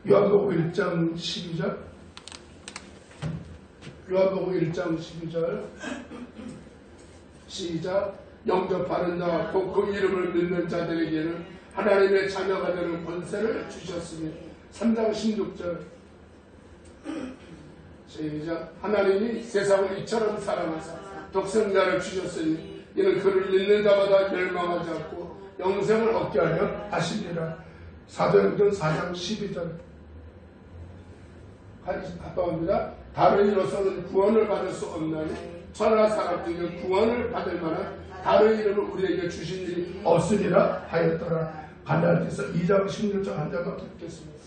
요한복음 1장 12절. 요한복음 1장 12절. 시작. 영접하는 자와 곧 그 이름을 믿는 자들에게는 하나님의 자녀가 되는 권세를 주셨으니. 3장 16절. 시작. 하나님이 세상을 이처럼 사랑하사 독생자를 주셨으니 이는 그를 믿는 자마다 멸망하지 않고 영생을 얻게 하려 하시니라. 사도행전 4장 12절. 합방합니다. 다른 이로서는 구원을 받을 수 없나니 천하 사람 중에 구원을 받을 만한 다른 이름을 우리에게 주신 일이 없으리라 하였더라. 갈라디아서 2장 16절 한 장만 듣겠습니다.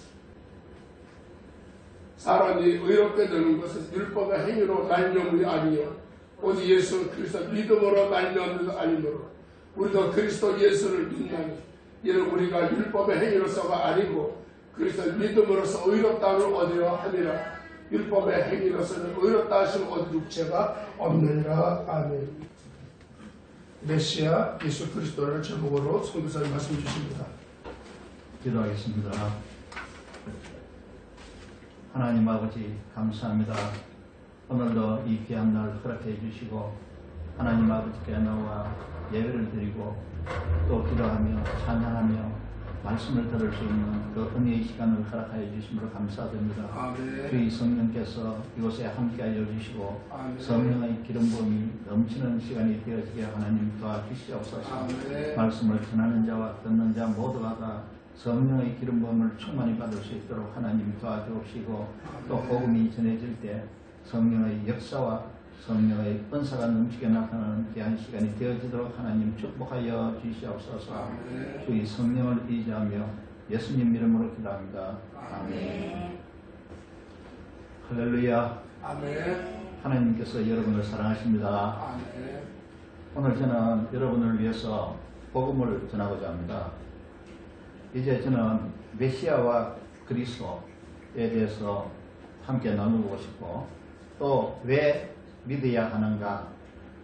사람이 의롭게 되는 것은 율법의 행위로 말미암음이 아니요 오직 예수 그리스도 믿음으로 말미암음도 아니므로 우리도 그리스도 예수를 믿나니 이는 우리가 율법의 행위로서가 아니고 그리스도 믿음으로써 의롭다함을 얻으려 하니라. 율법의 행위로서는 의롭다 하심을 얻을 육체가 없느니라. 아멘. 메시아 예수 그리스도를 제목으로 성도사님 말씀 주십니다. 기도하겠습니다. 하나님 아버지 감사합니다. 오늘도 이 귀한 날 허락해 주시고 하나님 아버지께 나와 예배를 드리고 또 기도하며 찬양하며 말씀을 들을 수 있는 그 은혜의 시간을 허락하여 주심으로 감사드립니다. 아멘. 주의 성령께서 이곳에 함께하여 주시고 아멘. 성령의 기름 부음이 넘치는 시간이 되어지게 하나님 도와주시옵소서. 아멘. 말씀을 전하는 자와 듣는 자 모두가 다 성령의 기름 부음을 충만히 받을 수 있도록 하나님 도와주시고 또 복음이 전해질 때 성령의 역사와 성령의 은사가 넘치게 나타나는 귀한 시간이 되어지도록 하나님 축복하여 주시옵소서. 주의 성령을 의지하며 예수님 이름으로 기도합니다. 아멘. 할렐루야. 아멘. 하나님께서 여러분을 사랑하십니다. 아멘. 오늘 저는 여러분을 위해서 복음을 전하고자 합니다. 이제 저는 메시아와 그리스도에 대해서 함께 나누고 싶고 또 왜 믿어야 하는가,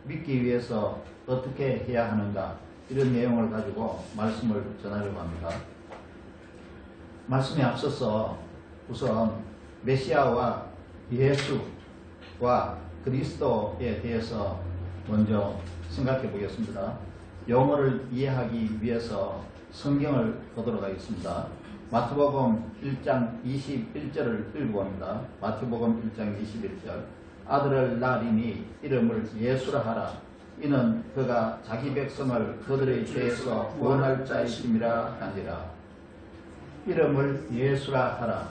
믿기 위해서 어떻게 해야 하는가 이런 내용을 가지고 말씀을 전하려고 합니다. 말씀에 앞서서 우선 메시아와 예수와 그리스도에 대해서 먼저 생각해 보겠습니다. 영어를 이해하기 위해서 성경을 보도록 하겠습니다. 마태복음 1장 21절을 읽어봅니다. 마태복음 1장 21절. 아들을 낳으리니 이름을 예수라 하라. 이는 그가 자기 백성을 그들의 죄에서 구원할 자이심이라 하니라. 이름을 예수라 하라.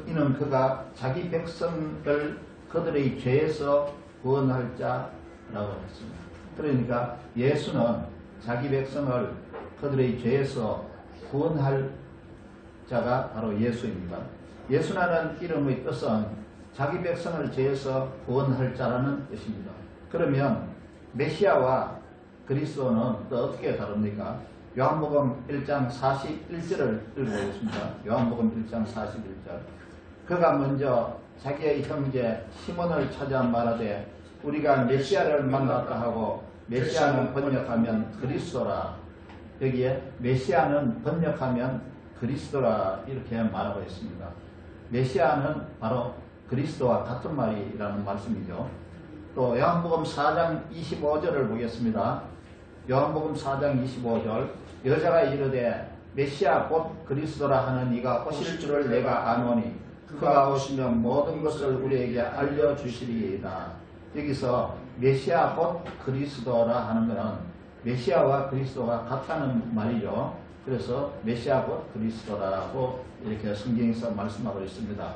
이는 그가 자기 백성을 그들의 죄에서 구원할 자라고 했습니다. 그러니까 예수는 자기 백성을 그들의 죄에서 구원할 자가 바로 예수입니다. 예수라는 이름의 뜻은 자기 백성을 죄에서 구원할 자라는 뜻입니다. 그러면 메시아와 그리스도는 또 어떻게 다릅니까? 요한복음 1장 41절을 읽어보겠습니다. 요한복음 1장 41절. 그가 먼저 자기의 형제 시몬을 찾아 말하되 우리가 메시아를 만났다 하고 메시아는 번역하면 그리스도라. 여기에 메시아는 번역하면 그리스도라 이렇게 말하고 있습니다. 메시아는 바로 그리스도와 같은 말이라는 말씀이죠. 또 요한복음 4장 25절을 보겠습니다. 요한복음 4장 25절. 여자가 이르되 메시아 곧 그리스도라 하는 이가 오실 줄을 내가 아노니 그가 오시면 모든 것을 우리에게 알려주시리이다. 여기서 메시아 곧 그리스도라 하는 것은 메시아와 그리스도가 같다는 말이죠. 그래서 메시아 곧 그리스도라고 이렇게 성경에서 말씀하고 있습니다.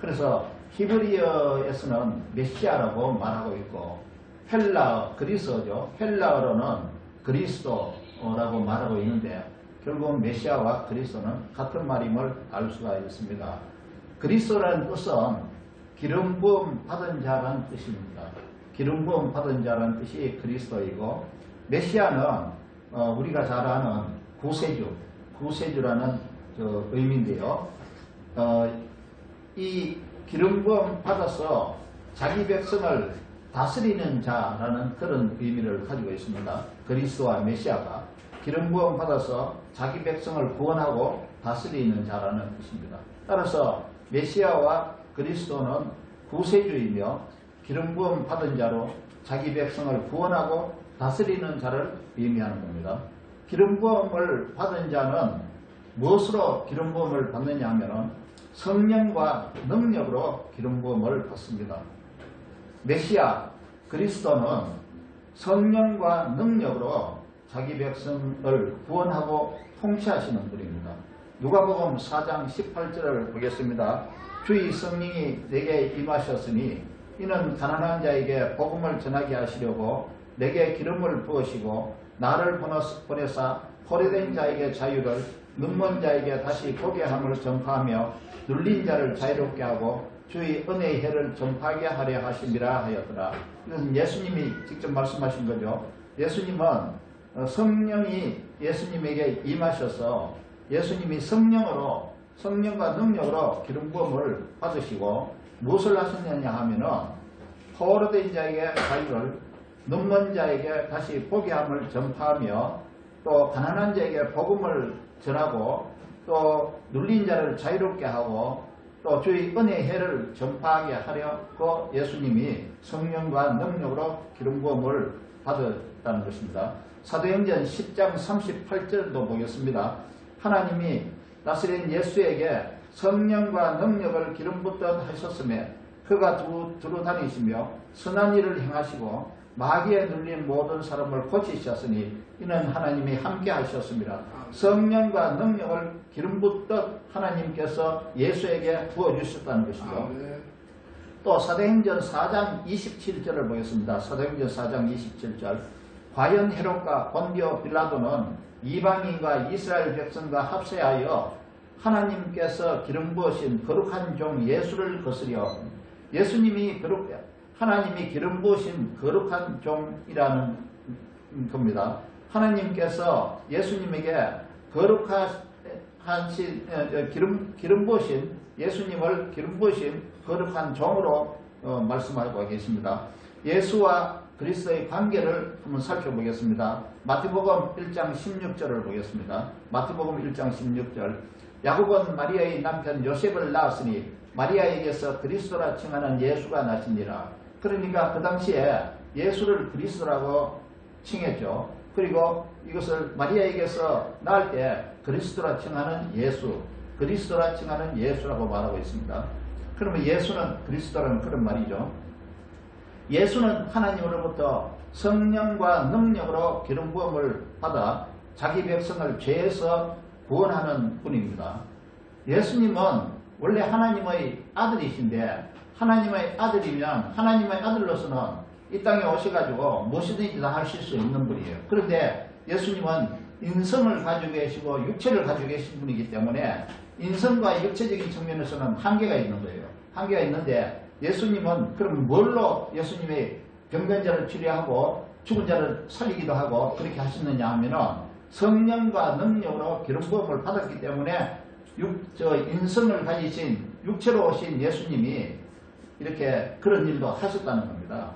그래서 히브리어에서는 메시아라고 말하고 있고 헬라어, 그리스어죠. 헬라어로는 그리스도라고 말하고 있는데 결국 메시아와 그리스도는 같은 말임을 알 수가 있습니다. 그리스도라는 뜻은 기름 부음 받은 자라는 뜻입니다. 기름 부음 받은 자라는 뜻이 그리스도이고 메시아는 우리가 잘 아는 구세주라는 의미인데요. 이 기름 부음 받아서 자기 백성을 다스리는 자라는 그런 의미를 가지고 있습니다. 그리스도와 메시아가 기름 부음 받아서 자기 백성을 구원하고 다스리는 자라는 뜻입니다. 따라서 메시아와 그리스도는 구세주이며 기름 부음 받은 자로 자기 백성을 구원하고 다스리는 자를 의미하는 겁니다. 기름 부음을 받은 자는 무엇으로 기름 부음을 받느냐 하면 성령과 능력으로 기름 부음을 받습니다. 메시아 그리스도는 성령과 능력으로 자기 백성을 구원하고 통치하시는 분입니다. 누가복음 4장 18절을 보겠습니다. 주의 성령이 내게 임하셨으니 이는 가난한 자에게 복음을 전하게 하시려고 내게 기름을 부으시고 나를 보내사 포로된 자에게 자유를 눈먼 자에게 다시 보게 함을 전파하며 눌린 자를 자유롭게 하고 주의 은혜의 해를 전파하게 하려 하심이라 하였더라. 이것은 예수님이 직접 말씀하신 거죠. 예수님은 성령이 예수님에게 임하셔서 예수님이 성령과 능력으로 기름 부음을 받으시고 무엇을 하셨느냐 하면은 포로된 자에게 자유를 눈먼 자에게 다시 보게 함을 전파하며 또 가난한 자에게 복음을 전하고 또 눌린 자를 자유롭게 하고 또 주의 은혜의 해를 전파하게 하려고 예수님이 성령과 능력으로 기름 부음을 받았다는 것입니다. 사도행전 10장 38절도 보겠습니다. 하나님이 나사렛 예수에게 성령과 능력을 기름 붓듯 하셨으며 그가 두루 다니시며 선한 일을 행하시고 마귀에 눌린 모든 사람을 고치셨으니 이는 하나님이 함께 하셨습니다. 성령과 능력을 기름 붓듯 하나님께서 예수에게 부어주셨다는 것이죠. 또 사도행전 4장 27절을 보겠습니다. 사도행전 4장 27절 과연 헤롯과 본디오 빌라도는 이방인과 이스라엘 백성과 합세하여 하나님께서 기름 부으신 거룩한 종 예수를 거스려 예수님이 하나님이 기름 부으신 거룩한 종이라는 겁니다. 하나님께서 예수님에게 기름 부으신 예수님을 기름 부으신 거룩한 종으로 말씀하고 계십니다. 예수와 그리스도의 관계를 한번 살펴보겠습니다. 마태복음 1장 16절을 보겠습니다. 마태복음 1장 16절 야곱은 마리아의 남편 요셉을 낳았으니 마리아에게서 그리스도라 칭하는 예수가 나시니라. 그러니까 그 당시에 예수를 그리스도라고 칭했죠. 그리고 이것을 마리아에게서 낳을 때 그리스도라 칭하는 예수, 그리스도라 칭하는 예수라고 말하고 있습니다. 그러면 예수는 그리스도라는 그런 말이죠. 예수는 하나님으로부터 성령과 능력으로 기름 부음을 받아 자기 백성을 죄에서 구원하는 분입니다. 예수님은 원래 하나님의 아들이신데 하나님의 아들이면 하나님의 아들로서는 이 땅에 오셔가지고 무엇이든지 다 하실 수 있는 분이에요. 그런데 예수님은 인성을 가지고 계시고 육체를 가지고 계신 분이기 때문에 인성과 육체적인 측면에서는 한계가 있는 거예요. 한계가 있는데 예수님은 그럼 뭘로 예수님의 병든 자를 치료하고 죽은 자를 살리기도 하고 그렇게 하셨느냐 하면은 성령과 능력으로 기름 부음을 받았기 때문에 인성을 가지신 육체로 오신 예수님이 이렇게 그런 일도 하셨다는 겁니다.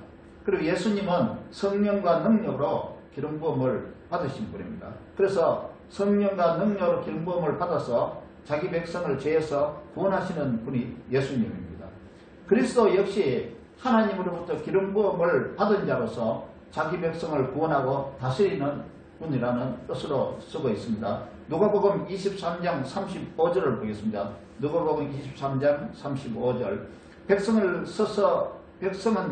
그리고 예수님은 성령과 능력으로 기름 부음을 받으신 분입니다. 그래서 성령과 능력으로 기름 부음을 받아서 자기 백성을 죄에서 구원하시는 분이 예수님입니다. 그리스도 역시 하나님으로부터 기름 부음을 받은 자로서 자기 백성을 구원하고 다스리는 분이라는 뜻으로 쓰고 있습니다. 누가복음 23장 35절을 보겠습니다. 누가복음 23장 35절 백성은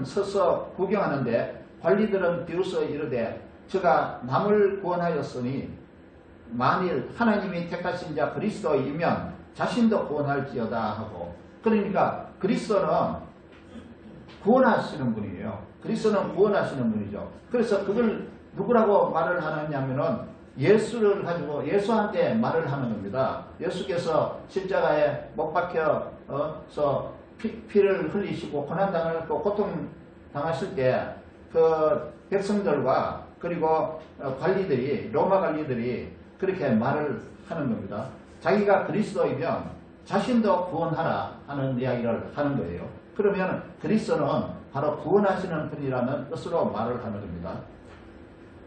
서서 구경하는데 관리들은 비웃어 이르되 저가 남을 구원하였으니 만일 하나님이 택하신 자 그리스도이면 자신도 구원할지어다 하고, 그러니까 그리스도는 구원하시는 분이에요. 그리스도는 구원하시는 분이죠. 그래서 그걸 누구라고 말을 하느냐면은 예수를 가지고 예수한테 말을 하는 겁니다. 예수께서 십자가에 못 박혀서 피를 흘리시고 고난당하고 고통당하실 때 그 백성들과 그리고 관리들이 로마 관리들이 그렇게 말을 하는 겁니다. 자기가 그리스도이면 자신도 구원하라 하는 이야기를 하는 거예요. 그러면 그리스도는 바로 구원하시는 분이라는 뜻으로 말을 하는 겁니다.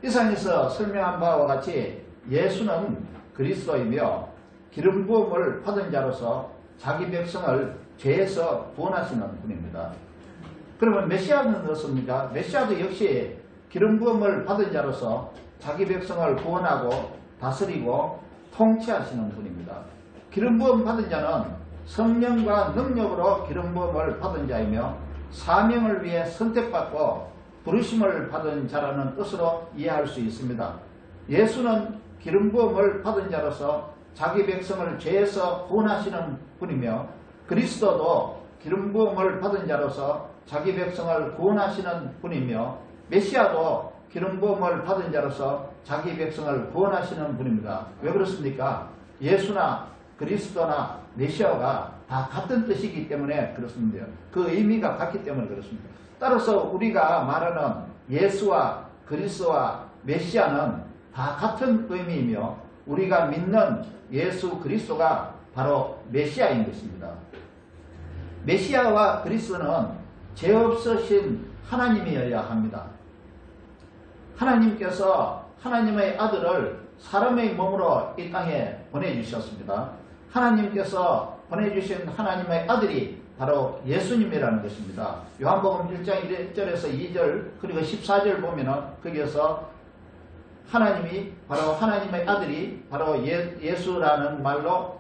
이상에서 설명한 바와 같이 예수는 그리스도이며 기름 부음을 받은 자로서 자기 백성을 죄에서 구원하시는 분입니다. 그러면 메시아는 어떻습니까? 메시아도 역시 기름 부음을 받은 자로서 자기 백성을 구원하고 다스리고 통치하시는 분입니다. 기름 부음 받은 자는 성령과 능력으로 기름 부음을 받은 자이며 사명을 위해 선택받고 부르심을 받은 자라는 뜻으로 이해할 수 있습니다. 예수는 기름 부음을 받은 자로서 자기 백성을 죄에서 구원하시는 분이며 그리스도도 기름 부음을 받은 자로서 자기 백성을 구원하시는 분이며 메시아도 기름 부음을 받은 자로서 자기 백성을 구원하시는 분입니다. 왜 그렇습니까? 예수나 그리스도나 메시아가 다 같은 뜻이기 때문에 그렇습니다. 그 의미가 같기 때문에 그렇습니다. 따라서 우리가 말하는 예수와 그리스도와 메시아는 다 같은 의미이며 우리가 믿는 예수 그리스도가 바로 메시아인 것입니다. 메시아와 그리스도는 죄 없으신 하나님이어야 합니다. 하나님께서 하나님의 아들을 사람의 몸으로 이 땅에 보내주셨습니다. 하나님께서 보내주신 하나님의 아들이 바로 예수님이라는 것입니다. 요한복음 1장 1절에서 2절 그리고 14절 보면은 거기에서 하나님이 바로 하나님의 아들이 바로 예수라는 말로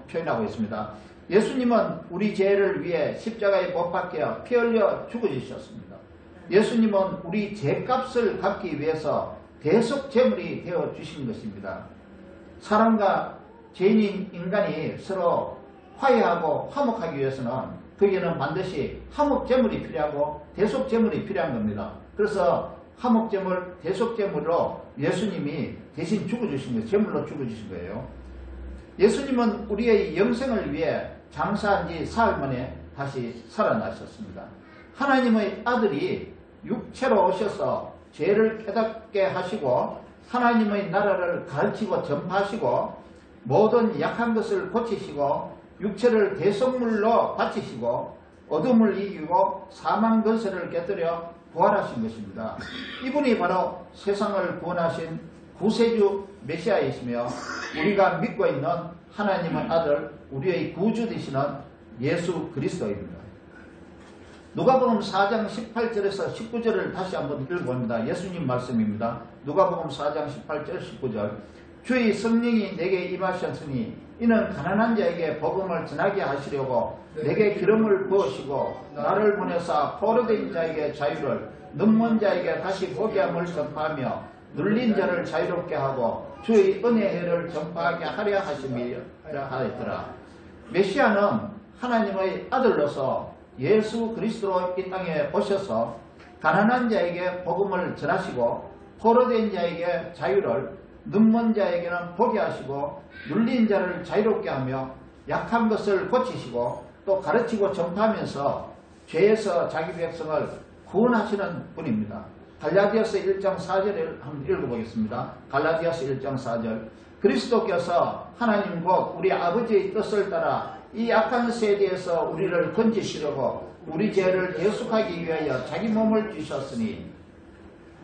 표현하고 있습니다. 예수님은 우리 죄를 위해 십자가에 못 박혀 피 흘려 죽어주셨습니다. 예수님은 우리 죄값을 갚기 위해서 대속제물이 되어 주신 것입니다. 사람과 죄인인 인간이 서로 화해하고 화목하기 위해서는 거기에는 반드시 화목제물이 필요하고 대속제물이 필요한 겁니다. 그래서 화목제물, 대속제물로 예수님이 대신 죽어주신 거예요. 제물로 죽어주신 거예요. 예수님은 우리의 영생을 위해 장사한 지 사흘 만에 다시 살아나셨습니다. 하나님의 아들이 육체로 오셔서 죄를 깨닫게 하시고 하나님의 나라를 가르치고 전파하시고 모든 약한 것을 고치시고 육체를 대속물로 바치시고 어둠을 이기고 사망 근세를 깨뜨려 부활하신 것입니다. 이분이 바로 세상을 구원하신 구세주 메시아이시며 우리가 믿고 있는 하나님의 아들 우리의 구주 되시는 예수 그리스도입니다. 누가복음 4장 18절에서 19절을 다시 한번 읽어봅니다. 예수님 말씀입니다. 누가복음 4장 18절 19절 주의 성령이 내게 임하셨으니 이는 가난한 자에게 복음을 전하게 하시려고 내게 기름을 부으시고 나를 보내사 포로된 자에게 자유를 눈먼 자에게 다시 보게 함을 전파하며 눌린 자를 자유롭게 하고 주의 은혜의 해를 전파하게 하려 하심이라 하였더라. 메시아는 하나님의 아들로서 예수 그리스도로 이 땅에 오셔서 가난한 자에게 복음을 전하시고 포로된 자에게 자유를 눈먼 자에게는 보게 하시고 눌린 자를 자유롭게 하며 약한 것을 고치시고 또 가르치고 전파하면서 죄에서 자기 백성을 구원하시는 분입니다. 갈라디아서 1장 4절을 한번 읽어보겠습니다. 갈라디아서 1장 4절 그리스도께서 하나님 곧 우리 아버지의 뜻을 따라 이 악한 세대에서 우리를 건지시려고 우리 죄를 대속하기 위하여 자기 몸을 주셨으니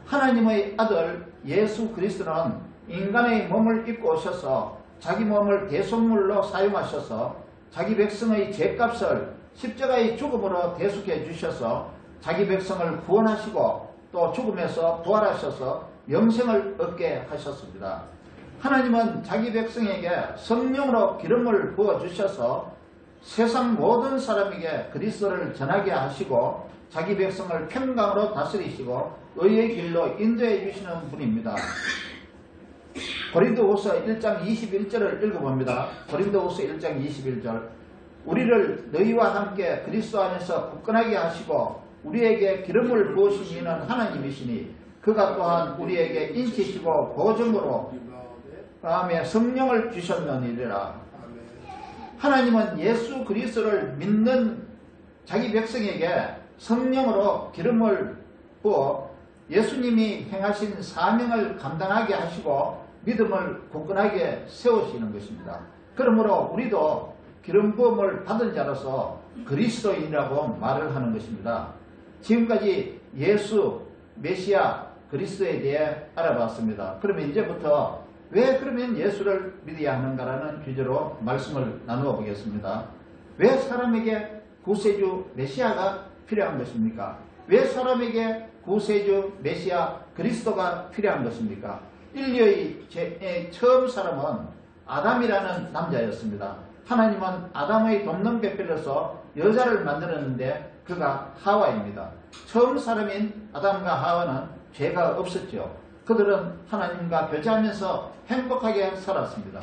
하나님의 아들 예수 그리스도는 인간의 몸을 입고 오셔서 자기 몸을 대속물로 사용하셔서 자기 백성의 죄값을 십자가의 죽음으로 대속해 주셔서 자기 백성을 구원하시고 또 죽음에서 부활하셔서 영생을 얻게 하셨습니다. 하나님은 자기 백성에게 성령으로 기름을 부어주셔서 세상 모든 사람에게 그리스도를 전하게 하시고 자기 백성을 평강으로 다스리시고 의의 길로 인도해 주시는 분입니다. 고린도후서 1장 21절을 읽어봅니다. 고린도후서 1장 21절 우리를 너희와 함께 그리스도 안에서 굳건하게 하시고 우리에게 기름을 부으신 이는 하나님이시니 그가 또한 우리에게 인치시고 보증으로 다음에 성령을 주셨느니라. 하나님은 예수 그리스도를 믿는 자기 백성에게 성령으로 기름을 부어 예수님이 행하신 사명을 감당하게 하시고 믿음을 굳건하게 세우시는 것입니다. 그러므로 우리도 기름 부음을 받은 자로서 그리스도인이라고 말을 하는 것입니다. 지금까지 예수, 메시아, 그리스도에 대해 알아봤습니다. 그러면 이제부터 왜 그러면 예수를 믿어야 하는가라는 주제로 말씀을 나누어 보겠습니다. 왜 사람에게 구세주 메시아가 필요한 것입니까? 왜 사람에게 구세주 메시아 그리스도가 필요한 것입니까? 인류의 처음 사람은 아담이라는 남자였습니다. 하나님은 아담의 돕는 배필로서 여자를 만들었는데 그가 하와입니다. 처음 사람인 아담과 하와는 죄가 없었죠. 그들은 하나님과 교제하면서 행복하게 살았습니다.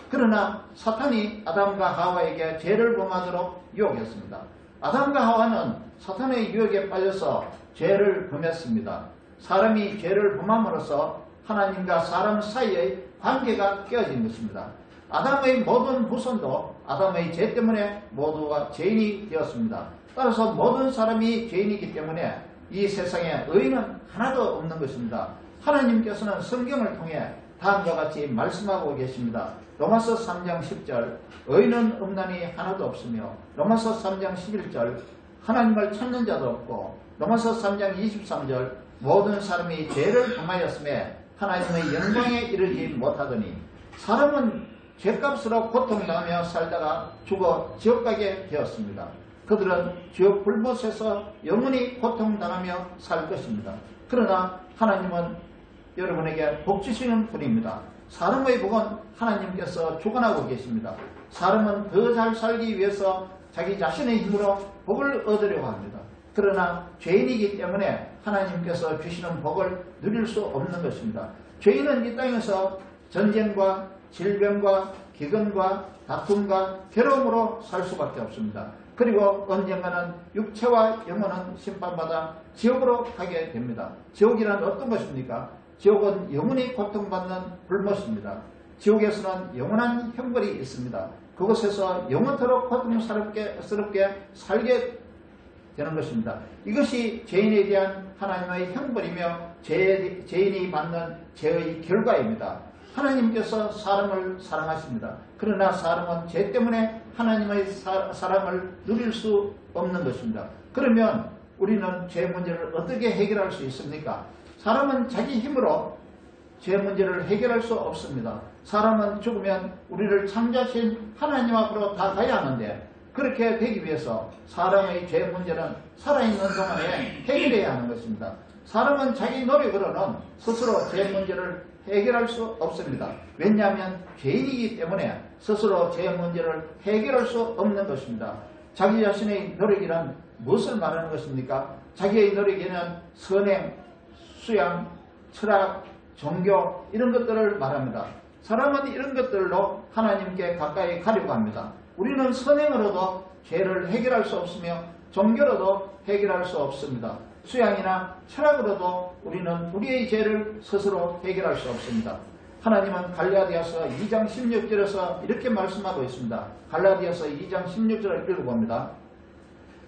그러나 사탄이 아담과 하와에게 죄를 범하도록 유혹했습니다. 아담과 하와는 사탄의 유혹에 빠져서 죄를 범했습니다. 사람이 죄를 범함으로써 하나님과 사람 사이의 관계가 깨어진 것입니다. 아담의 모든 후손도 아담의 죄 때문에 모두가 죄인이 되었습니다. 따라서 모든 사람이 죄인이기 때문에 이 세상에 의인은 하나도 없는 것입니다. 하나님께서는 성경을 통해 다음과 같이 말씀하고 계십니다. 로마서 3장 10절 의인은 없나니 하나도 없으며 로마서 3장 11절 하나님을 찾는 자도 없고 로마서 3장 23절 모든 사람이 죄를 범하였음에 하나님의 영광에 이르지 못하더니 사람은 죄값으로 고통당하며 살다가 죽어 지옥 가게 되었습니다. 그들은 지옥 불못에서 영원히 고통당하며 살 것입니다. 그러나 하나님은 여러분에게 복 주시는 분입니다. 사람의 복은 하나님께서 주관하고 계십니다. 사람은 더 잘 살기 위해서 자기 자신의 힘으로 복을 얻으려고 합니다. 그러나 죄인이기 때문에 하나님께서 주시는 복을 누릴 수 없는 것입니다. 죄인은 이 땅에서 전쟁과 질병과 기근과 다툼과 괴로움으로 살 수밖에 없습니다. 그리고 언젠가는 육체와 영혼은 심판받아 지옥으로 가게 됩니다. 지옥이란 어떤 것입니까? 지옥은 영원히 고통받는 불못입니다. 지옥에서는 영원한 형벌이 있습니다. 그곳에서 영원토록 고통스럽게 살게 되는 것입니다. 이것이 죄인에 대한 하나님의 형벌이며 죄인이 받는 죄의 결과입니다. 하나님께서 사람을 사랑하십니다. 그러나 사람은 죄 때문에 하나님의 사랑을 누릴 수 없는 것입니다. 그러면 우리는 죄 문제를 어떻게 해결할 수 있습니까? 사람은 자기 힘으로 죄 문제를 해결할 수 없습니다. 사람은 죽으면 우리를 창조하신 하나님 앞으로 다 가야 하는데 그렇게 되기 위해서 사람의 죄 문제는 살아있는 동안에 해결해야 하는 것입니다. 사람은 자기 노력으로는 스스로 죄 문제를 해결할 수 없습니다. 왜냐하면 죄인이기 때문에 스스로 죄 문제를 해결할 수 없는 것입니다. 자기 자신의 노력이란 무엇을 말하는 것입니까? 자기의 노력에는 선행, 수양, 철학, 종교 이런 것들을 말합니다. 사람은 이런 것들로 하나님께 가까이 가려고 합니다. 우리는 선행으로도 죄를 해결할 수 없으며 종교로도 해결할 수 없습니다. 수양이나 철학으로도 우리는 우리의 죄를 스스로 해결할 수 없습니다. 하나님은 갈라디아서 2장 16절에서 이렇게 말씀하고 있습니다. 갈라디아서 2장 16절을 읽어봅니다.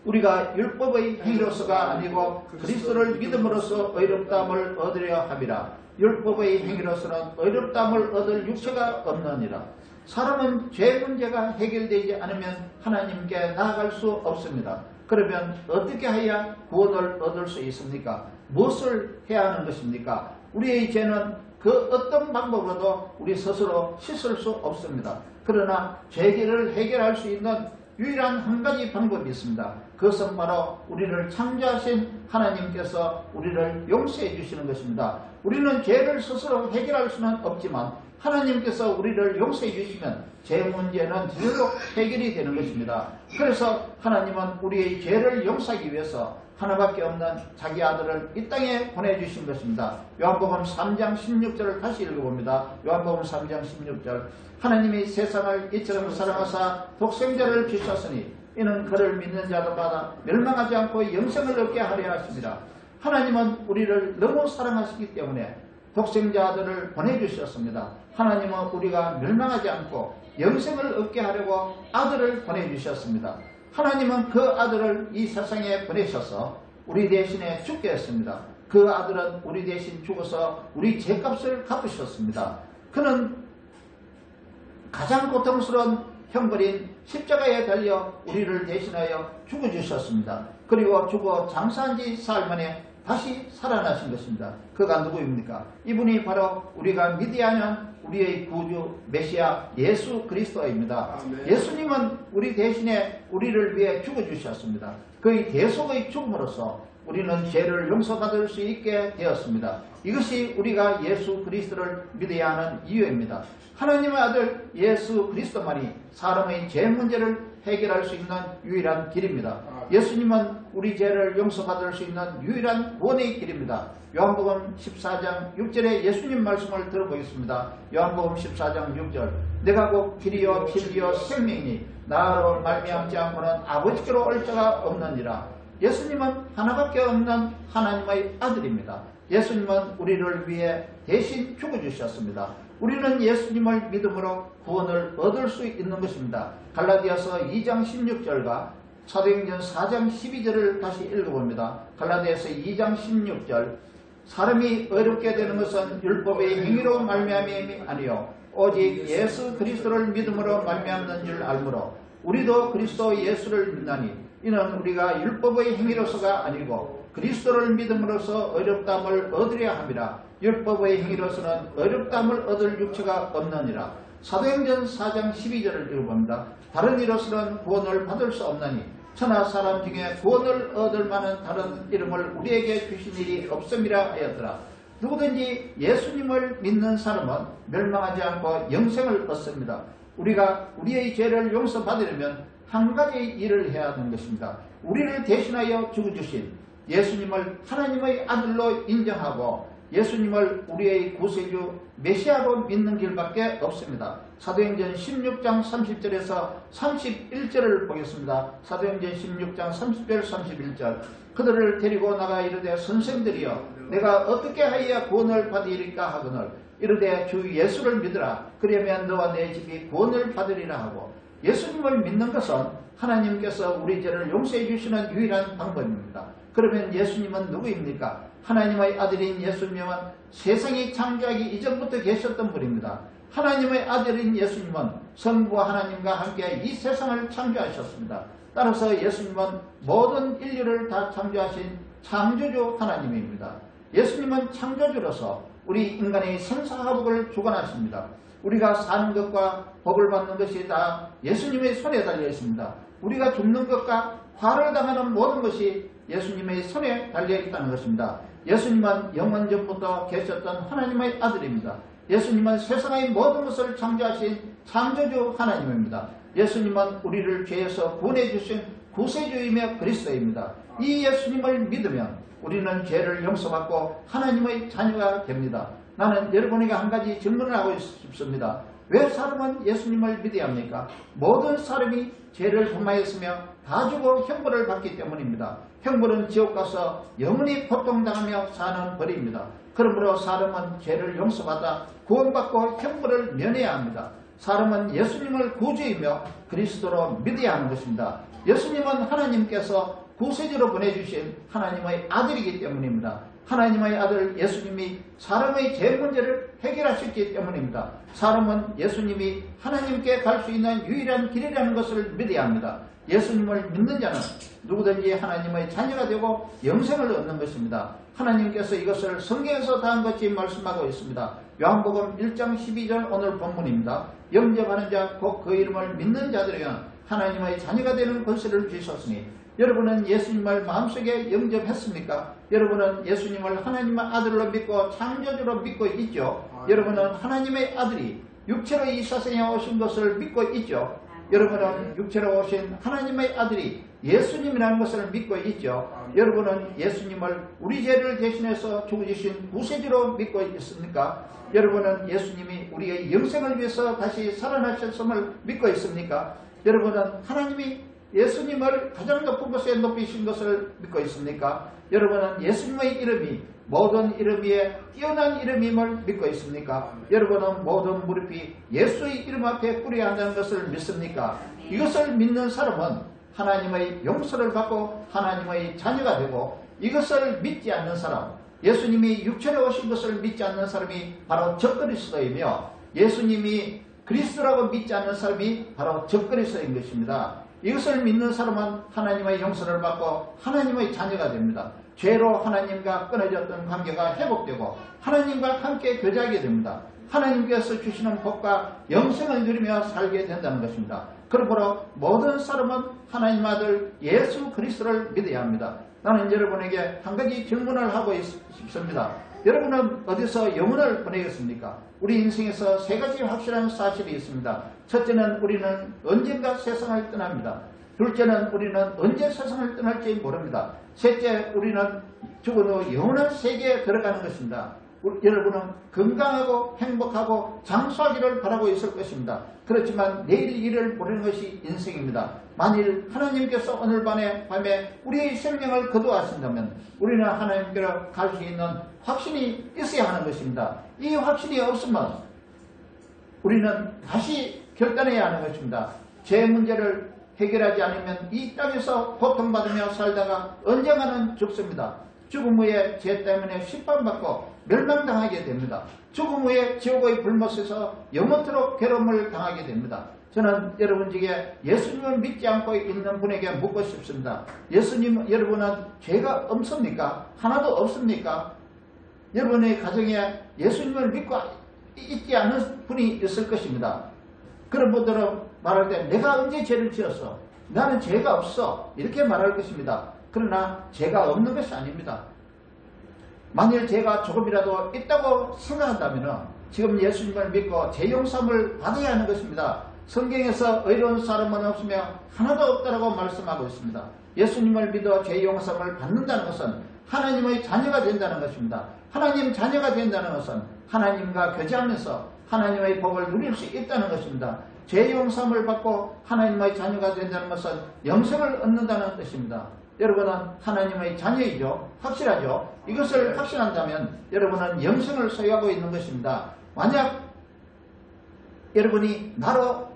우리가 율법의 행위로서가 아니고 그리스도를 믿음으로써 의롭다함을 얻으려 함이라. 율법의 행위로서는 의롭다함을 얻을 육체가 없느니라. 사람은 죄 문제가 해결되지 않으면 하나님께 나아갈 수 없습니다. 그러면 어떻게 해야 구원을 얻을 수 있습니까? 무엇을 해야 하는 것입니까? 우리의 죄는 그 어떤 방법으로도 우리 스스로 씻을 수 없습니다. 그러나 죄를 해결할 수 있는 유일한 한 가지 방법이 있습니다. 그것은 바로 우리를 창조하신 하나님께서 우리를 용서해 주시는 것입니다. 우리는 죄를 스스로 해결할 수는 없지만 하나님께서 우리를 용서해 주시면 죄 문제는 저절로 해결이 되는 것입니다. 그래서 하나님은 우리의 죄를 용서하기 위해서 하나밖에 없는 자기 아들을 이 땅에 보내주신 것입니다. 요한복음 3장 16절을 다시 읽어봅니다. 요한복음 3장 16절 하나님이 세상을 이처럼 사랑하사 독생자를 주셨으니 이는 그를 믿는 자들마다 멸망하지 않고 영생을 얻게 하려 하십니다. 하나님은 우리를 너무 사랑하시기 때문에 독생자 아들을 보내주셨습니다. 하나님은 우리가 멸망하지 않고 영생을 얻게 하려고 아들을 보내주셨습니다. 하나님은 그 아들을 이 세상에 보내셔서 우리 대신에 죽게 했습니다. 그 아들은 우리 대신 죽어서 우리 죄값을 갚으셨습니다. 그는 가장 고통스러운 형벌인 십자가에 달려 우리를 대신하여 죽어주셨습니다. 그리고 죽어 장사한 지 사흘 만에 다시 살아나신 것입니다. 그가 누구입니까? 이분이 바로 우리가 믿어야 하는 우리의 구주 메시아 예수 그리스도입니다. 아멘. 예수님은 우리 대신에 우리를 위해 죽어주셨습니다. 그의 대속의 죽음으로써 우리는 죄를 용서받을 수 있게 되었습니다. 이것이 우리가 예수 그리스도를 믿어야 하는 이유입니다. 하나님의 아들 예수 그리스도만이 사람의 죄 문제를 해결할 수 있는 유일한 길입니다. 예수님은 우리 죄를 용서받을 수 있는 유일한 구원의 길입니다. 요한복음 14장 6절에 예수님 말씀을 들어보겠습니다. 요한복음 14장 6절 내가 곧 길이요 진리요 생명이니 나로 말미암지 않고는 아버지께로 올 자가 없느니라. 예수님은 하나밖에 없는 하나님의 아들입니다. 예수님은 우리를 위해 대신 죽어주셨습니다. 우리는 예수님을 믿음으로 구원을 얻을 수 있는 것입니다. 갈라디아서 2장 16절과 사도행전 4장 12절을 다시 읽어봅니다. 갈라디아서 2장 16절 사람이 어렵게 되는 것은 율법의 행위로 말미암음이 아니요 오직 예수 그리스도를 믿음으로 말미암는 줄 알므로 우리도 그리스도 예수를 믿나니 이는 우리가 율법의 행위로서가 아니고 그리스도를 믿음으로써 어렵다함을 얻으려 함이라. 율법의 행위로서는 어렵다함을 얻을 육체가 없느니라. 사도행전 4장 12절을 읽어봅니다. 다른 이로서는 구원을 받을 수 없나니 천하 사람 중에 구원을 얻을 만한 다른 이름을 우리에게 주신 일이 없음이라 하였더라. 누구든지 예수님을 믿는 사람은 멸망하지 않고 영생을 얻습니다. 우리가 우리의 죄를 용서받으려면 한 가지 일을 해야 하는 것입니다. 우리를 대신하여 죽어주신 예수님을 하나님의 아들로 인정하고 예수님을 우리의 구세주 메시아로 믿는 길밖에 없습니다. 사도행전 16장 30절에서 31절을 보겠습니다. 사도행전 16장 30절 31절 그들을 데리고 나가 이르되 선생들이여 내가 어떻게 하여야 구원을 받으리까 하거늘 이르되 주 예수를 믿으라. 그러면 너와 내 집이 구원을 받으리라 하고 예수님을 믿는 것은 하나님께서 우리 죄를 용서해 주시는 유일한 방법입니다. 그러면 예수님은 누구입니까? 하나님의 아들인 예수님은 세상이 창조하기 이전부터 계셨던 분입니다. 하나님의 아들인 예수님은 성부와 하나님과 함께 이 세상을 창조하셨습니다. 따라서 예수님은 모든 인류를 다 창조하신 창조주 하나님입니다. 예수님은 창조주로서 우리 인간의 생사화복을 주관하십니다. 우리가 사는 것과 복을 받는 것이 다 예수님의 손에 달려 있습니다. 우리가 죽는 것과 화를 당하는 모든 것이 예수님의 손에 달려 있다는 것입니다. 예수님은 영원전부터 계셨던 하나님의 아들입니다. 예수님은 세상의 모든 것을 창조하신 창조주 하나님입니다. 예수님은 우리를 죄에서 구원해 주신 구세주이며 그리스도입니다. 이 예수님을 믿으면 우리는 죄를 용서받고 하나님의 자녀가 됩니다. 나는 여러분에게 한 가지 질문을 하고 싶습니다. 왜 사람은 예수님을 믿어야 합니까? 모든 사람이 죄를 범하였으며 다 죽어 형벌을 받기 때문입니다. 형벌은 지옥 가서 영원히 고통당하며 사는 벌입니다. 그러므로 사람은 죄를 용서받아 구원받고 형벌을 면해야 합니다. 사람은 예수님을 구주이며 그리스도로 믿어야 하는 것입니다. 예수님은 하나님께서 구세주로 보내주신 하나님의 아들이기 때문입니다. 하나님의 아들 예수님이 사람의 죄 문제를 해결하셨기 때문입니다. 사람은 예수님이 하나님께 갈 수 있는 유일한 길이라는 것을 믿어야 합니다. 예수님을 믿는 자는 누구든지 하나님의 자녀가 되고 영생을 얻는 것입니다. 하나님께서 이것을 성경에서 다한 것이 말씀하고 있습니다. 요한복음 1장 12절 오늘 본문입니다. 영접하는 자 곧 그 이름을 믿는 자들에게는 하나님의 자녀가 되는 권세를 주셨으니 여러분은 예수님을 마음속에 영접했습니까? 여러분은 예수님을 하나님의 아들로 믿고 창조주로 믿고 있죠. 여러분은 하나님의 아들이 육체로 이 세상에 오신 것을 믿고 있죠. 여러분은 육체로 오신 하나님의 아들이 예수님이라는 것을 믿고 있죠. 여러분은 예수님을 우리 죄를 대신해서 죽으신 구세주로 믿고 있습니까? 여러분은 예수님이 우리의 영생을 위해서 다시 살아나셨음을 믿고 있습니까? 여러분은 하나님이 예수님을 가장 높은 곳에 높이신 것을 믿고 있습니까? 여러분은 예수님의 이름이 모든 이름 위에 뛰어난 이름임을 믿고 있습니까? 여러분은 모든 무릎이 예수의 이름 앞에 꿇어야 한다는 것을 믿습니까? 이것을 믿는 사람은 하나님의 용서를 받고 하나님의 자녀가 되고, 이것을 믿지 않는 사람, 예수님이 육체로 오신 것을 믿지 않는 사람이 바로 적그리스도이며, 예수님이 그리스도라고 믿지 않는 사람이 바로 적그리스도인 것입니다. 이것을 믿는 사람은 하나님의 용서를 받고 하나님의 자녀가 됩니다. 죄로 하나님과 끊어졌던 관계가 회복되고 하나님과 함께 교제하게 됩니다. 하나님께서 주시는 복과 영생을 누리며 살게 된다는 것입니다. 그러므로 모든 사람은 하나님 아들 예수 그리스도를 믿어야 합니다. 나는 여러분에게 한 가지 질문을 하고 싶습니다. 여러분은 어디서 영혼을 보내겠습니까? 우리 인생에서 세 가지 확실한 사실이 있습니다. 첫째는 우리는 언젠가 세상을 떠납니다. 둘째는 우리는 언제 세상을 떠날지 모릅니다. 셋째, 우리는 죽은 후 영원한 세계에 들어가는 것입니다. 여러분은 건강하고 행복하고 장수하기를 바라고 있을 것입니다. 그렇지만 내일 일을 모르는 것이 인생입니다. 만일 하나님께서 오늘 밤에 우리의 생명을 거두하신다면 우리는 하나님께로 갈 수 있는 확신이 있어야 하는 것입니다. 이 확신이 없으면 우리는 다시 결단해야 하는 것입니다. 제 문제를 해결하지 않으면 이 땅에서 고통받으며 살다가 언젠가는 죽습니다. 죽음 후에 죄 때문에 심판받고 멸망당하게 됩니다. 죽음 후에 지옥의 불못에서 영원토록 괴로움을 당하게 됩니다. 저는 여러분 중에 예수님을 믿지 않고 있는 분에게 묻고 싶습니다. 예수님, 여러분은 죄가 없습니까? 하나도 없습니까? 여러분의 가정에 예수님을 믿고 있지 않은 분이 있을 것입니다. 그런 분들은 말할 때 내가 언제 죄를 지었어? 나는 죄가 없어. 이렇게 말할 것입니다. 그러나 죄가 없는 것이 아닙니다. 만일 죄가 조금이라도 있다고 생각한다면 지금 예수님을 믿고 죄 용서함을 받아야 하는 것입니다. 성경에서 의로운 사람은 없으며 하나도 없다라고 말씀하고 있습니다. 예수님을 믿어 죄 용서함을 받는다는 것은 하나님의 자녀가 된다는 것입니다. 하나님 자녀가 된다는 것은 하나님과 교제하면서 하나님의 복을 누릴 수 있다는 것입니다. 죄 용서함을 받고 하나님의 자녀가 된다는 것은 영생을 얻는다는 뜻입니다. 여러분은 하나님의 자녀이죠. 확실하죠. 이것을 확신한다면 여러분은 영생을 소유하고 있는 것입니다. 만약 여러분이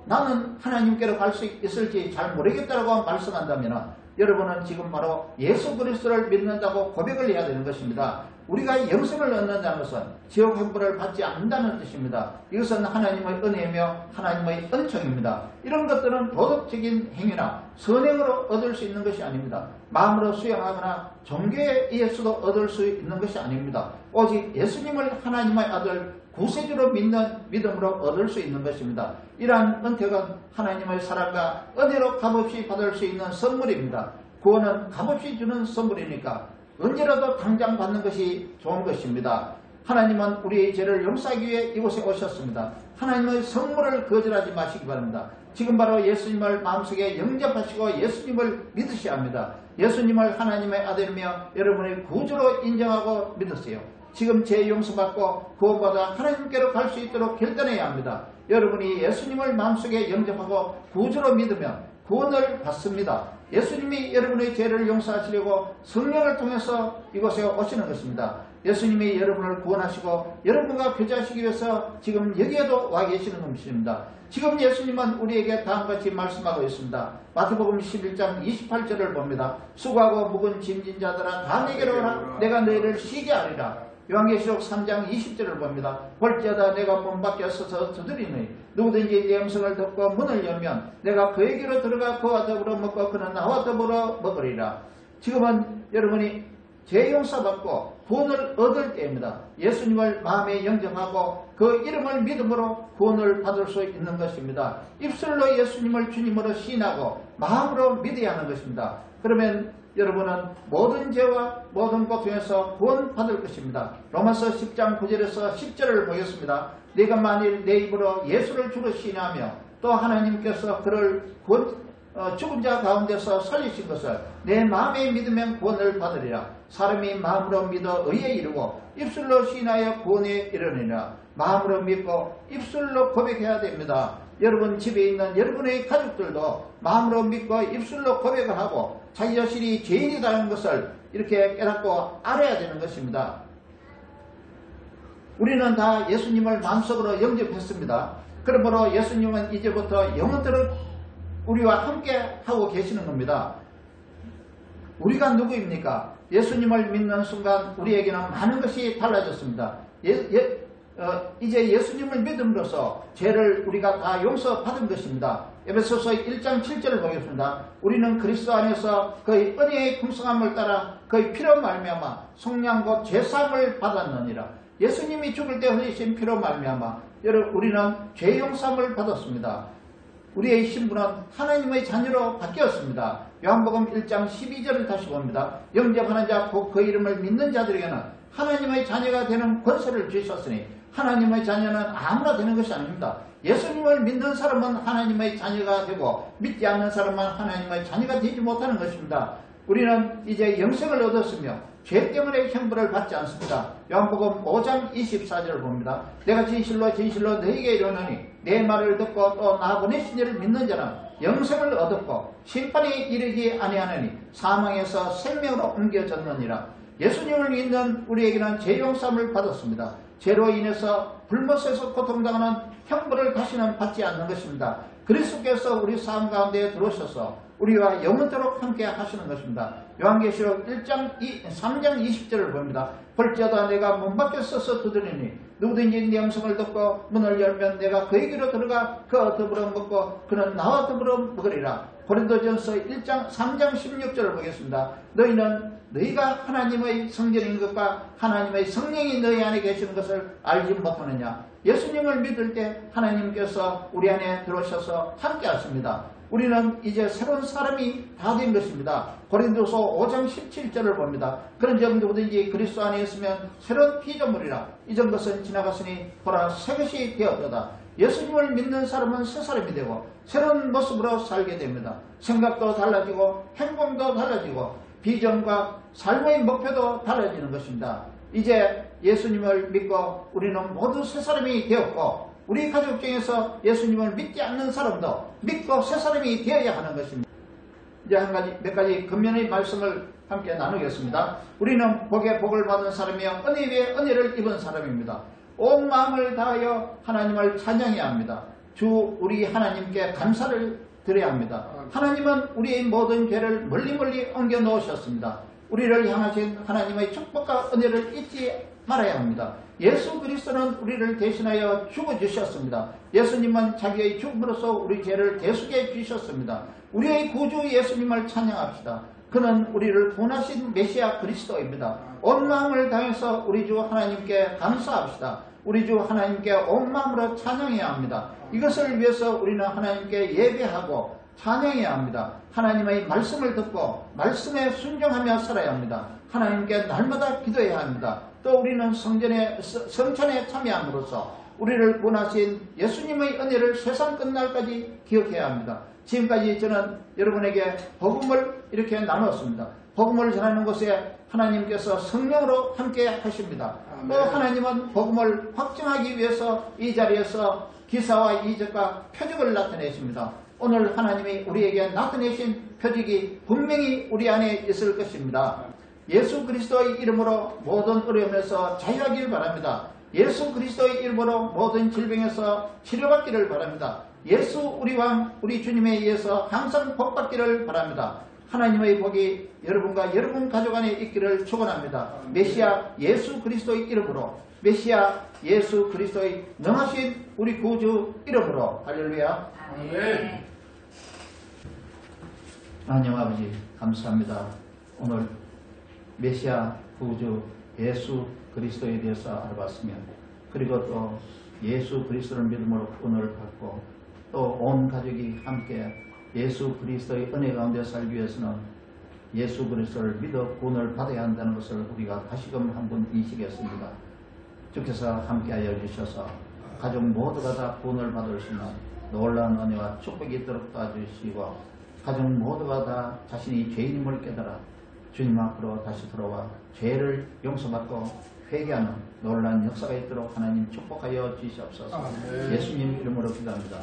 나는 하나님께로 갈 수 있을지 잘 모르겠다라고 말씀한다면 여러분은 지금 바로 예수 그리스도를 믿는다고 고백을 해야 되는 것입니다. 우리가 영생을 얻는다는 것은 지옥 형벌을 받지 않는다는 뜻입니다. 이것은 하나님의 은혜이며 하나님의 은총입니다. 이런 것들은 도덕적인 행위나 선행으로 얻을 수 있는 것이 아닙니다. 마음으로 수용하거나 종교에 의해서도 얻을 수 있는 것이 아닙니다. 오직 예수님을 하나님의 아들 구세주로 믿는 믿음으로 얻을 수 있는 것입니다. 이러한 은택은 하나님의 사랑과 은혜로 값없이 받을 수 있는 선물입니다. 구원은 값없이 주는 선물이니까 언제라도 당장 받는 것이 좋은 것입니다. 하나님은 우리의 죄를 용서하기 위해 이곳에 오셨습니다. 하나님의 선물을 거절하지 마시기 바랍니다. 지금 바로 예수님을 마음속에 영접하시고 예수님을 믿으셔야 합니다. 예수님을 하나님의 아들이며 여러분의 구주로 인정하고 믿으세요. 지금 죄 용서받고 구원받아 하나님께로 갈 수 있도록 결단해야 합니다. 여러분이 예수님을 마음속에 영접하고 구주로 믿으면 구원을 받습니다. 예수님이 여러분의 죄를 용서하시려고 성령을 통해서 이곳에 오시는 것입니다. 예수님이 여러분을 구원하시고 여러분과 교제하시기 위해서 지금 여기에도 와 계시는 것입니다. 지금 예수님은 우리에게 다음과 같이 말씀하고 있습니다. 마태복음 11장 28절을 봅니다. 수고하고 무거운 짐진 자들아 다 내게로 오라. 내가 너희를 쉬게 하리라. 요한계시록 3장 20절을 봅니다. 볼지어다 내가 문 밖에 서서 두드리니 누구든지 내 음성을 듣고 문을 열면 내가 그에게로 들어가 그와 더불어 먹고 그는 나와 더불어 먹으리라. 지금은 여러분이 죄 용서받고 구원을 얻을 때입니다. 예수님을 마음에 영접하고 그 이름을 믿음으로 구원을 받을 수 있는 것입니다. 입술로 예수님을 주님으로 시인하고 마음으로 믿어야 하는 것입니다. 그러면 여러분은 모든 죄와 모든 고통에서 구원받을 것입니다. 로마서 10장 9절에서 10절을 보겠습니다. 네가 만일 내 입으로 예수를 주로 시인하며 또 하나님께서 그를 죽은 자 가운데서 살리신 것을 내 마음에 믿으면 구원을 받으리라. 사람이 마음으로 믿어 의에 이르고 입술로 시인하여 구원에 이르느니라. 마음으로 믿고 입술로 고백해야 됩니다. 여러분 집에 있는 여러분의 가족들도 마음으로 믿고 입술로 고백을 하고 자기 자신이 죄인이라는 것을 이렇게 깨닫고 알아야 되는 것입니다. 우리는 다 예수님을 마음속으로 영접했습니다. 그러므로 예수님은 이제부터 영원토록 우리와 함께 하고 계시는 겁니다. 우리가 누구입니까? 예수님을 믿는 순간 우리에게는 많은 것이 달라졌습니다. 이제 예수님을 믿음으로써 죄를 우리가 다 용서받은 것입니다. 에베소서 1장 7절을 보겠습니다. 우리는 그리스도 안에서 그의 은혜의 풍성함을 따라 그의 피로 말미암아 속량 곧 죄사함을 받았느니라. 예수님이 죽을 때 흘리신 피로 말미암아 여러분 우리는 죄 용서함을 받았습니다. 우리의 신분은 하나님의 자녀로 바뀌었습니다. 요한복음 1장 12절을 다시 봅니다. 영접하는 자 곧 그 이름을 믿는 자들에게는 하나님의 자녀가 되는 권세를 주셨으니 하나님의 자녀는 아무나 되는 것이 아닙니다. 예수님을 믿는 사람은 하나님의 자녀가 되고 믿지 않는 사람은 하나님의 자녀가 되지 못하는 것입니다. 우리는 이제 영생을 얻었으며 죄 때문에 형벌을 받지 않습니다. 요한복음 5장 24절을 봅니다. 내가 진실로 진실로 너희에게 이르노니 내 말을 듣고 또 나 보내신 이를 믿는 자는 영생을 얻었고 심판에 이르지 아니하느니 사망에서 생명으로 옮겨졌느니라. 예수님을 믿는 우리에게는 죄 용서함을 받았습니다. 죄로 인해서 불못에서 고통당하는 형벌을 다시는 받지 않는 것입니다. 그리스도께서 우리 삶 가운데 들어오셔서 우리와 영원토록 함께 하시는 것입니다. 요한계시록 3장 20절을 봅니다. 볼지어다 내가 문 밖에 서서 두드리니 누구든지 내 음성을 듣고 문을 열면 내가 그에게로 들어가 그와 더불어 먹고 그는 나와 더불어 먹으리라. 고린도전서 3장 16절을 보겠습니다. 너희가 하나님의 성전인 것과 하나님의 성령이 너희 안에 계시는 것을 알지 못하느냐. 예수님을 믿을 때 하나님께서 우리 안에 들어오셔서 함께 하십니다. 우리는 이제 새로운 사람이 다 된 것입니다. 고린도서 5장 17절을 봅니다. 그런즉 누구든지 그리스도 안에 있으면 새로운 피조물이라. 이전 것은 지나갔으니 보라 새 것이 되었도다. 예수님을 믿는 사람은 새 사람이 되고 새로운 모습으로 살게 됩니다. 생각도 달라지고 행동도 달라지고 비전과 삶의 목표도 달라지는 것입니다. 이제 예수님을 믿고 우리는 모두 새 사람이 되었고 우리 가족 중에서 예수님을 믿지 않는 사람도 믿고 새 사람이 되어야 하는 것입니다. 이제 몇 가지 근면의 말씀을 함께 나누겠습니다. 우리는 복에 복을 받은 사람이요 은혜 위에 은혜를 입은 사람입니다. 온 마음을 다하여 하나님을 찬양해야 합니다. 주 우리 하나님께 감사를 드려야 합니다. 하나님은 우리의 모든 죄를 멀리 옮겨 놓으셨습니다. 우리를 향하신 하나님의 축복과 은혜를 잊지 말아야 합니다. 예수 그리스도는 우리를 대신하여 죽어주셨습니다. 예수님은 자기의 죽음으로써 우리 죄를 대속해 주셨습니다. 우리의 구주 예수님을 찬양합시다. 그는 우리를 구원하신 메시아 그리스도입니다. 온 마음을 다해서 우리 주 하나님께 감사합시다. 우리 주 하나님께 온 마음으로 찬양해야 합니다. 이것을 위해서 우리는 하나님께 예배하고 찬양해야 합니다. 하나님의 말씀을 듣고 말씀에 순종하며 살아야 합니다. 하나님께 날마다 기도해야 합니다. 또 우리는 성찬에 참여함으로써 우리를 구원하신 예수님의 은혜를 세상 끝날까지 기억해야 합니다. 지금까지 저는 여러분에게 복음을 이렇게 나눴습니다. 복음을 전하는 곳에 하나님께서 성령으로 함께 하십니다. 또 하나님은 복음을 확증하기 위해서 이 자리에서 기사와 이적과 표적을 나타내십니다. 오늘 하나님이 우리에게 나타내신 표적이 분명히 우리 안에 있을 것입니다. 예수 그리스도의 이름으로 모든 어려움에서 자유하기를 바랍니다. 예수 그리스도의 이름으로 모든 질병에서 치료받기를 바랍니다. 예수 우리 왕 우리 주님에 의해서 항상 복받기를 바랍니다. 하나님의 복이 여러분과 여러분 가족 안에 있기를 축원합니다. 메시아 예수 그리스도의 이름으로 메시아 예수 그리스도의 능하신 우리 구주 이름으로 할렐루야. 아멘. 하나님 아버지 감사합니다. 오늘 메시아 구주 예수 그리스도에 대해서 알아봤으며 그리고 또 예수 그리스도를 믿음으로 구원을 받고 또 온 가족이 함께 예수 그리스도의 은혜 가운데 살기 위해서는 예수 그리스도를 믿어 구원을 받아야 한다는 것을 우리가 다시금 한번 인식했습니다. 주께서 함께하여 주셔서 가족 모두가 다 구원을 받을 수 있는 놀라운 은혜와 축복이 있도록 도와주시고 가족 모두가 다 자신이 죄인임을 깨달아 주님 앞으로 다시 돌아와 죄를 용서받고 회개하는 놀라운 역사가 있도록 하나님 축복하여 주시옵소서. 아멘. 예수님 이름으로 기도합니다.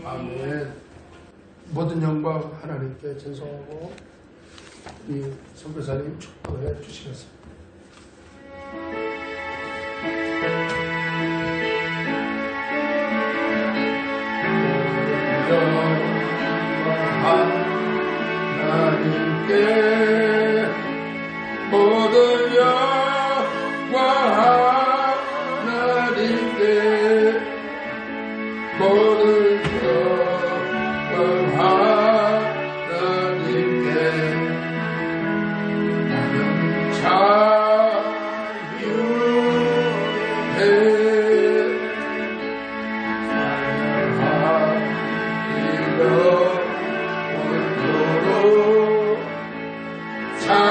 아멘. 모든 영광 하나님께 전송하고 우리 선교사님 축복해 주시겠습니다. 하나님께 모든 영광 하나님께 모든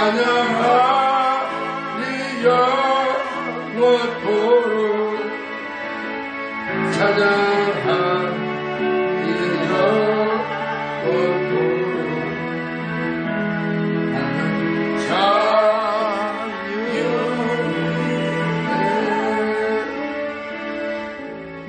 찬양하리 영원토록 찬양하리 영원토록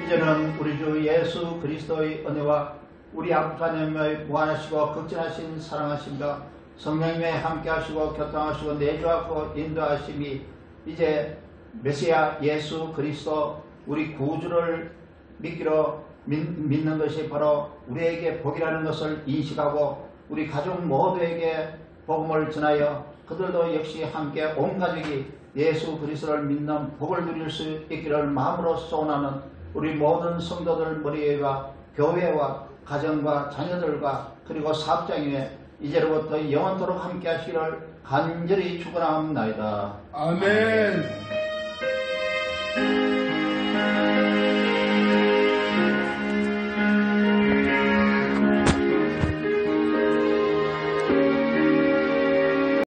이제는 우리 주 예수 그리스도의 은혜와 우리 하나님의 무한하시고 극진하신 사랑하심과 성령님의 함께하시고 교통하시고 내주하고 인도하심이 이제 메시아 예수 그리스도 우리 구주를 믿는 것이 바로 우리에게 복이라는 것을 인식하고 우리 가족 모두에게 복음을 전하여 그들도 역시 함께 온 가족이 예수 그리스도를 믿는 복을 누릴 수 있기를 마음으로 소원하는 우리 모든 성도들 머리에와 교회와 가정과 자녀들과 그리고 사업장에 이제로부터 영원토록 함께 하시기를 간절히 축원합니다. 아멘.